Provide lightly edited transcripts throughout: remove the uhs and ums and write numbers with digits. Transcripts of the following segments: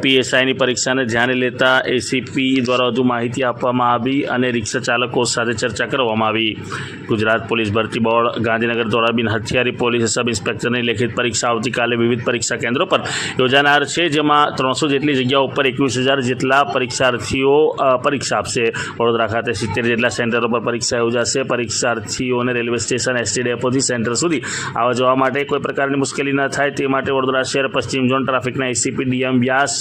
પીએસઆઈની પરીક્ષાને ધ્યાને લેતા એસીપી દ્વારા વધુ માહિતી આપવામાં આવી અને રિક્ષા ચાલકો સાથે ચર્ચા કરવામાં આવી। ગુજરાત પોલીસ ભરતી બોર્ડ ગાંધીનગર દ્વારા બિન હથિયારી પોલીસ સબ ઇન્સ્પેક્ટરની લેખિત પરીક્ષા આવતીકાલે વિવિધ પરીક્ષા કેન્દ્રો પર યોજાનાર છે, જેમાં 300 જેટલી જગ્યાઓ ઉપર 21,000 જેટલા પરીક્ષાર્થીઓ પરીક્ષા આપશે। વડોદરા ખાતે 70 જેટલા સેન્ટરો પર પરીક્ષા યોજાશે। પરીક્ષાર્થીઓને રેલવે સ્ટેશન, એસટી ડેપોથી સેન્ટર સુધી આવવા જવા માટે કોઈ પ્રકારની મુશ્કેલી ન થાય તે માટે વડોદરા શહેર પશ્ચિમ ઝોન ટ્રાફિકના એસીપી ડીએમ વ્યાસ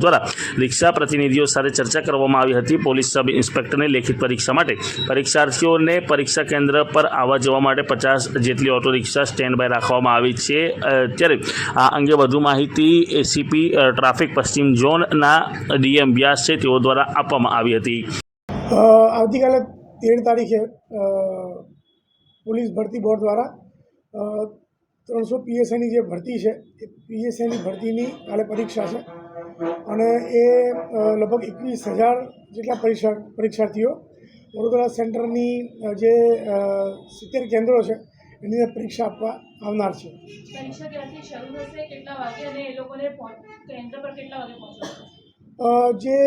દ્વારા રિક્ષા પ્રતિનિધિઓ સાથે ચર્ચા કરવામાં આવી હતી। પોલીસ સબ ઇન્સ્પેક્ટરની લેખિત પરીક્ષા માટે પરીક્ષાર્થીઓને પરીક્ષા કેન્દ્ર પર આવવા જવા માટે 50 જેટલી ઓટો રિક્ષા સ્ટેન્ડ બાય રાખવામાં આવી છે। ત્યારે આ અંગે વધુ માહિતી એસીપી ટ્રાફિક પશ્ચિમ ઝોનના ડીએમ વ્યાસ છે તેઓ દ્વારા આપવામાં આવી હતી। આવતીકાલે 13 તારીખે પોલીસ ભરતી બોર્ડ દ્વારા 300 પીએસઆઈની જે ભરતી છે એ પીએસઆઈની ભરતીની કાલે પરીક્ષા છે અને એ લગભગ 21,000 જેટલા પરીક્ષાર્થીઓ વડોદરા સેન્ટરની જે 70 કેન્દ્રો છે એની અંદર પરીક્ષા આપવા આવનાર છે। પરીક્ષા ક્યાંથી શરૂ થશે, કેટલા વાગે અને એ લોકોને કેન્દ્ર પર કેટલા વાગે પહોંચશે? જે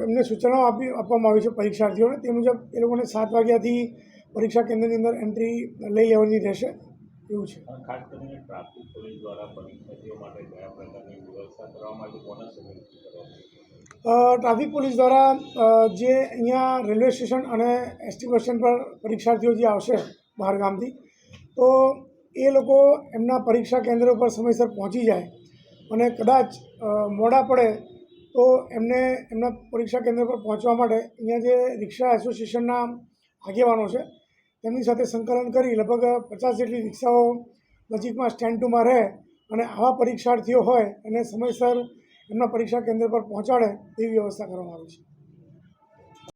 એમને સૂચનાઓ આપવામાં આવી છે પરીક્ષાર્થીઓને તે મુજબ એ લોકોને 7 વાગ્યાથી પરીક્ષા કેન્દ્રની અંદર એન્ટ્રી લઈ લેવાની રહેશે એવું છે। ખાસ કરીને ટ્રાફિક પોલીસ દ્વારા પરીક્ષાર્થીઓ માટે કયા પ્રકારની વ્યવસ્થા કરવામાં આવી, કોના સહયોગથી કરવામાં? ટ્રાફિક પોલીસ દ્વારા જે અહીંયા રેલવે સ્ટેશન અને એસટી બસ સ્ટેન્ડ પર પરીક્ષાર્થીઓ જે આવશે બહાર ગામથી, તો એ લોકો એમના પરીક્ષા કેન્દ્ર પર સમયસર પહોંચી જાય અને કદાચ મોડા પડે તો એમને એમના પરીક્ષા કેન્દ્ર પર પહોંચવા માટે અહીંયા જે રિક્ષા એસોસિએશનના આગેવાનો છે તેમની સાથે સંકલન કરી લગભગ 50 જેટલી રિક્ષાઓ નજીકમાં સ્ટેન્ડ 2માં રહે અને આવા પરીક્ષાર્થીઓ હોય એને સમયસર એમના પરીક્ષા કેન્દ્ર પર પહોંચાડે તેવી વ્યવસ્થા કરવામાં આવી છે।